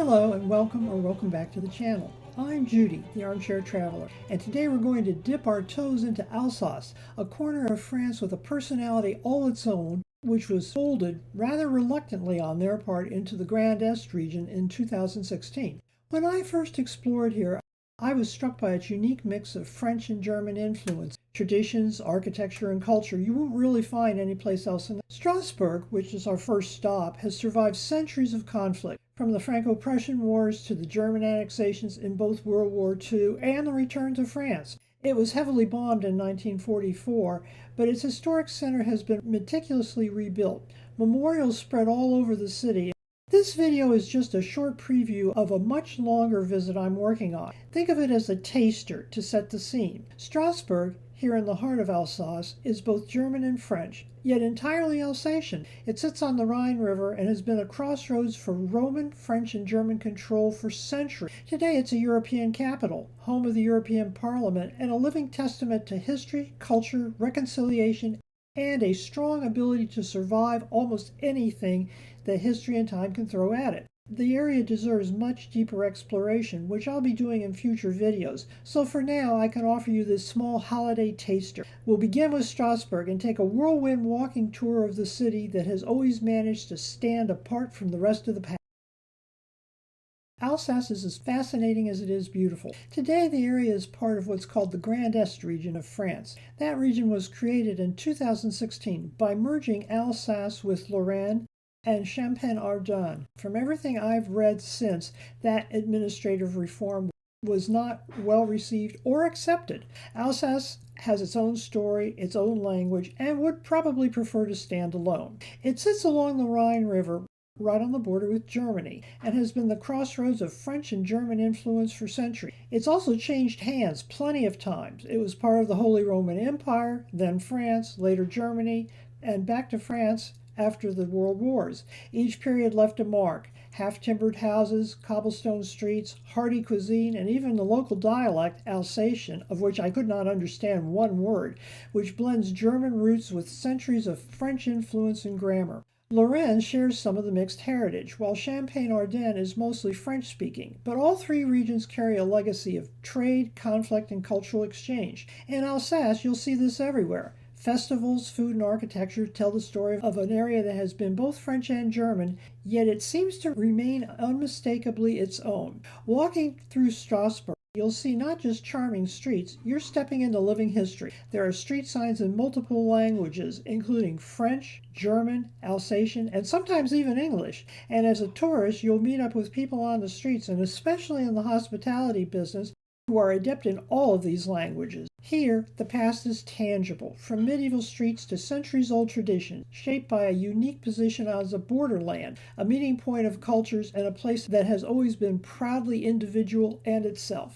Hello and welcome back to the channel. I'm Judy, the Armchair Traveler, and today we're going to dip our toes into Alsace, a corner of France with a personality all its own, which was folded rather reluctantly on their part into the Grand Est region in 2016. When I first explored here, I was struck by its unique mix of French and German influence, traditions, architecture, and culture you won't really find anyplace else in Strasbourg, which is our first stop, has survived centuries of conflict, from the Franco-Prussian Wars to the German annexations in both World War II and the return to France. It was heavily bombed in 1944, but its historic center has been meticulously rebuilt. Memorials spread all over the city. This video is just a short preview of a much longer visit I'm working on. Think of it as a taster to set the scene. Strasbourg, here in the heart of Alsace, is both German and French, yet entirely Alsatian. It sits on the Rhine River and has been a crossroads for Roman, French, and German control for centuries. Today it's a European capital, home of the European Parliament, and a living testament to history, culture, reconciliation, and a strong ability to survive almost anything that history and time can throw at it. The area deserves much deeper exploration, which I'll be doing in future videos, so for now I can offer you this small holiday taster. We'll begin with Strasbourg and take a whirlwind walking tour of the city that has always managed to stand apart from the rest of the past. Alsace is as fascinating as it is beautiful. Today the area is part of what's called the Grand Est region of France. That region was created in 2016 by merging Alsace with Lorraine and Champagne-Ardenne. From everything I've read since, that administrative reform was not well received or accepted. Alsace has its own story, its own language, and would probably prefer to stand alone. It sits along the Rhine River, right on the border with Germany, and has been the crossroads of French and German influence for centuries. It's also changed hands plenty of times. It was part of the Holy Roman Empire, then France, later Germany, and back to France after the World Wars. Each period left a mark. Half-timbered houses, cobblestone streets, hearty cuisine, and even the local dialect, Alsatian, of which I could not understand one word, which blends German roots with centuries of French influence and grammar. Lorraine shares some of the mixed heritage, while Champagne-Ardenne is mostly French-speaking, but all three regions carry a legacy of trade, conflict, and cultural exchange. In Alsace, you'll see this everywhere. Festivals, food, and architecture tell the story of an area that has been both French and German, yet it seems to remain unmistakably its own. Walking through Strasbourg, you'll see not just charming streets, you're stepping into living history. There are street signs in multiple languages, including French, German, Alsatian, and sometimes even English. And as a tourist, you'll meet up with people on the streets, and especially in the hospitality business, who are adept in all of these languages. Here, the past is tangible, from medieval streets to centuries-old traditions, shaped by a unique position as a borderland, a meeting point of cultures, and a place that has always been proudly individual and itself.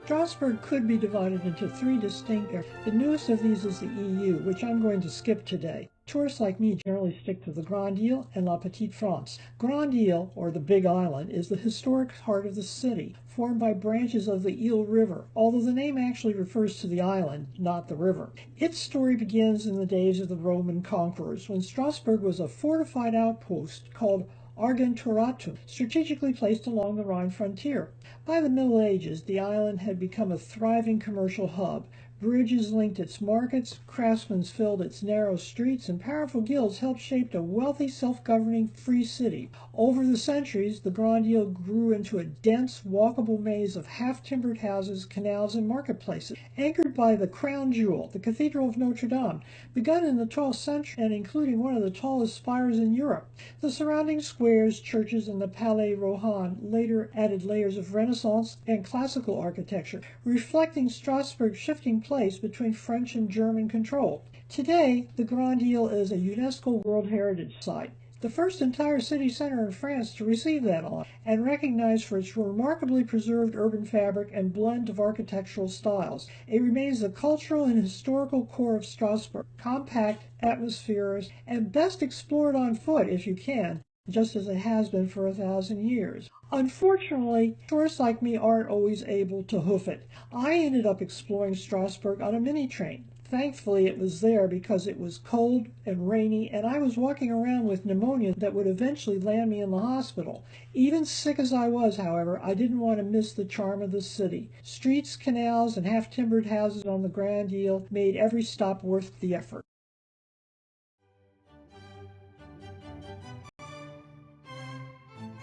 Strasbourg could be divided into three distinct areas. The newest of these is the EU, which I'm going to skip today. Tourists like me generally stick to the Grande Ile and La Petite France. Grande Ile, or the Big Island, is the historic heart of the city, formed by branches of the Ile River, although the name actually refers to the island, not the river. Its story begins in the days of the Roman conquerors, when Strasbourg was a fortified outpost called Argenturatum, strategically placed along the Rhine frontier. By the Middle Ages, the island had become a thriving commercial hub. Bridges linked its markets, craftsmen filled its narrow streets, and powerful guilds helped shape a wealthy, self-governing, free city. Over the centuries, the Grande Ile grew into a dense, walkable maze of half-timbered houses, canals, and marketplaces, anchored by the crown jewel, the Cathedral of Notre Dame, begun in the 12th century and including one of the tallest spires in Europe. The surrounding squares, churches, and the Palais Rohan later added layers of Renaissance and classical architecture, reflecting Strasbourg's shifting place between French and German control. Today, the Grande Ile is a UNESCO World Heritage Site, the first entire city center in France to receive that honor, and recognized for its remarkably preserved urban fabric and blend of architectural styles. It remains the cultural and historical core of Strasbourg, compact, atmospheric, and best explored on foot if you can, just as it has been for 1,000 years. Unfortunately, tourists like me aren't always able to hoof it. I ended up exploring Strasbourg on a mini train. Thankfully, it was there because it was cold and rainy, and I was walking around with pneumonia that would eventually land me in the hospital. Even sick as I was, however, I didn't want to miss the charm of the city. Streets, canals, and half-timbered houses on the Grand Ile made every stop worth the effort.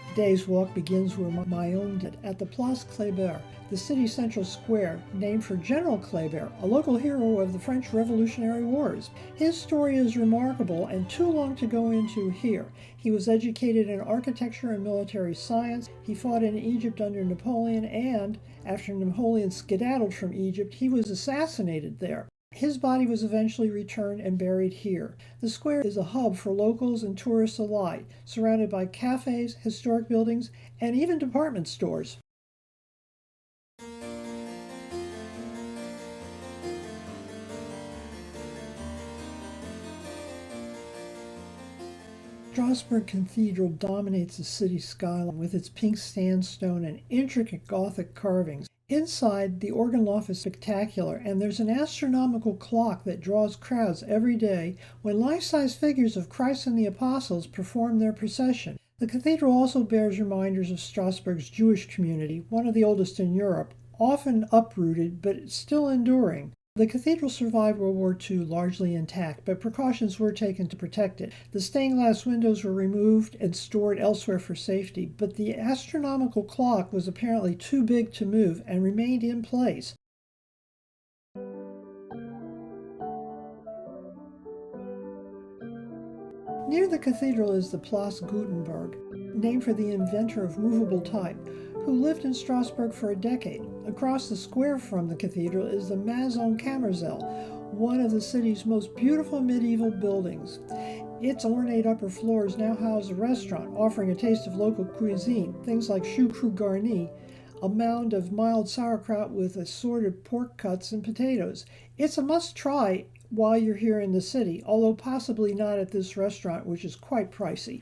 Today's walk begins where my own did, at the Place Kléber, the city's central square, named for General Kléber, a local hero of the French Revolutionary Wars. His story is remarkable and too long to go into here. He was educated in architecture and military science. He fought in Egypt under Napoleon, and after Napoleon skedaddled from Egypt, he was assassinated there. His body was eventually returned and buried here. The square is a hub for locals and tourists alike, surrounded by cafes, historic buildings, and even department stores. Strasbourg Cathedral dominates the city skyline with its pink sandstone and intricate Gothic carvings. Inside, the organ loft is spectacular, and there's an astronomical clock that draws crowds every day when life-size figures of Christ and the Apostles perform their procession. The cathedral also bears reminders of Strasbourg's Jewish community, one of the oldest in Europe, often uprooted but still enduring. The cathedral survived World War II largely intact, but precautions were taken to protect it. The stained glass windows were removed and stored elsewhere for safety, but the astronomical clock was apparently too big to move and remained in place. Near the cathedral is the Place Gutenberg, named for the inventor of movable type, who lived in Strasbourg for a decade. Across the square from the cathedral is the Maison Kammerzell, one of the city's most beautiful medieval buildings. Its ornate upper floors now house a restaurant offering a taste of local cuisine, things like choucroute garni, a mound of mild sauerkraut with assorted pork cuts and potatoes. It's a must-try while you're here in the city, although possibly not at this restaurant, which is quite pricey.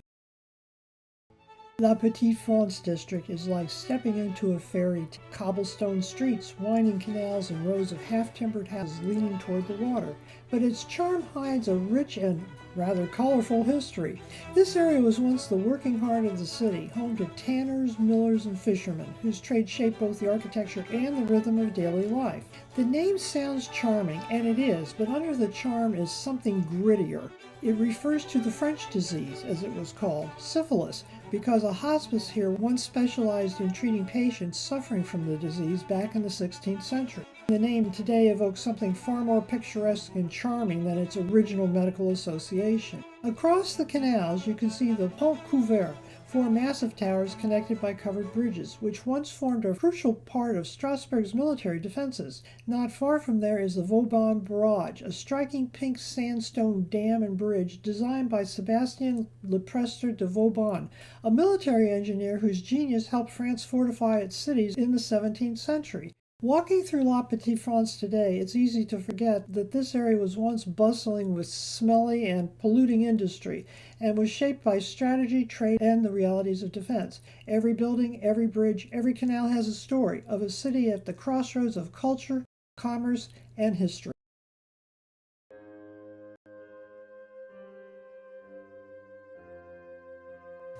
La Petite France district is like stepping into a fairy tale. Cobblestone streets, winding canals, and rows of half-timbered houses leaning toward the water. But its charm hides a rich and rather colorful history. This area was once the working heart of the city, home to tanners, millers, and fishermen, whose trade shaped both the architecture and the rhythm of daily life. The name sounds charming, and it is, but under the charm is something grittier. It refers to the French disease, as it was called, syphilis, because a hospice here once specialized in treating patients suffering from the disease back in the 16th century. The name today evokes something far more picturesque and charming than its original medical association. Across the canals, you can see the Pont Couvert, four massive towers connected by covered bridges, which once formed a crucial part of Strasbourg's military defenses. Not far from there is the Vauban Barrage, a striking pink sandstone dam and bridge designed by Sébastien Leprestre de Vauban, a military engineer whose genius helped France fortify its cities in the 17th century. Walking through La Petite France today, it's easy to forget that this area was once bustling with smelly and polluting industry and was shaped by strategy, trade, and the realities of defense. Every building, every bridge, every canal has a story of a city at the crossroads of culture, commerce, and history.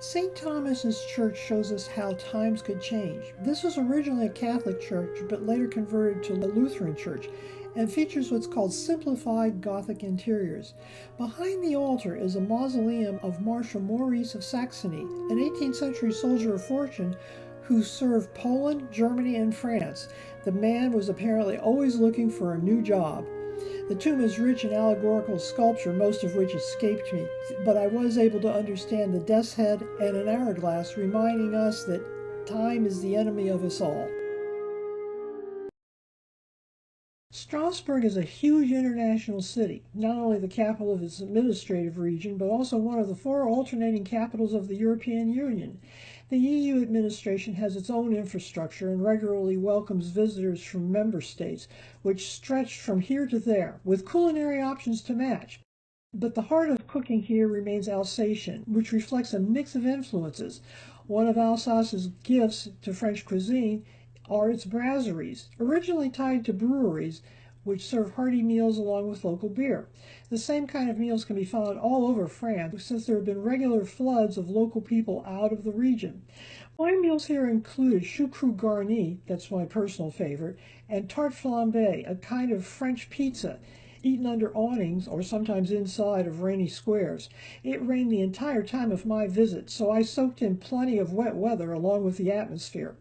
St. Thomas's Church shows us how times could change. This was originally a Catholic church, but later converted to a Lutheran church, and features what's called simplified Gothic interiors. Behind the altar is a mausoleum of Marshal Maurice of Saxony, an 18th century soldier of fortune who served Poland, Germany, and France. The man was apparently always looking for a new job. The tomb is rich in allegorical sculpture, most of which escaped me, but I was able to understand the death's head and an hourglass, reminding us that time is the enemy of us all. Strasbourg is a huge international city, not only the capital of its administrative region, but also one of the four alternating capitals of the European Union. The EU administration has its own infrastructure and regularly welcomes visitors from member states, which stretch from here to there, with culinary options to match. But the heart of cooking here remains Alsatian, which reflects a mix of influences. One of Alsace's gifts to French cuisine are its brasseries. Originally tied to breweries, which serve hearty meals along with local beer. The same kind of meals can be found all over France since there have been regular floods of local people out of the region. My meals here included choucroute garni, that's my personal favorite, and tarte flambée, a kind of French pizza, eaten under awnings or sometimes inside of rainy squares. It rained the entire time of my visit, so I soaked in plenty of wet weather along with the atmosphere.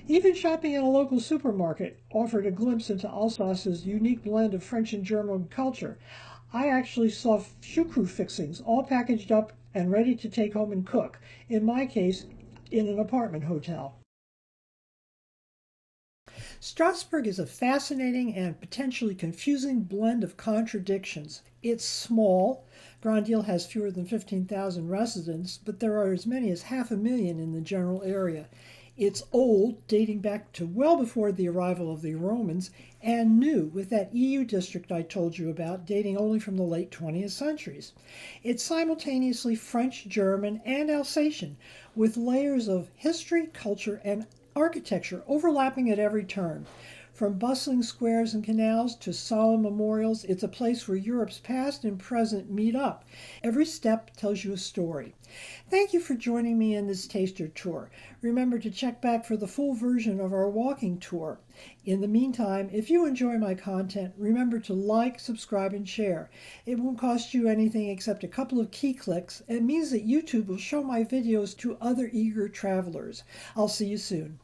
Even shopping in a local supermarket offered a glimpse into Alsace's unique blend of French and German culture. I actually saw choucroute fixings all packaged up and ready to take home and cook, in my case, in an apartment hotel. Strasbourg is a fascinating and potentially confusing blend of contradictions. It's small. Grand Isle has fewer than 15,000 residents, but there are as many as 500,000 in the general area. It's old, dating back to well before the arrival of the Romans, and new, with that EU district I told you about, dating only from the late 20th centuries. It's simultaneously French, German, and Alsatian, with layers of history, culture, and architecture overlapping at every turn. From bustling squares and canals to solemn memorials, it's a place where Europe's past and present meet up. Every step tells you a story. Thank you for joining me in this taster tour. Remember to check back for the full version of our walking tour. In the meantime, if you enjoy my content, remember to like, subscribe, and share. It won't cost you anything except a couple of key clicks. It means that YouTube will show my videos to other eager travelers. I'll see you soon.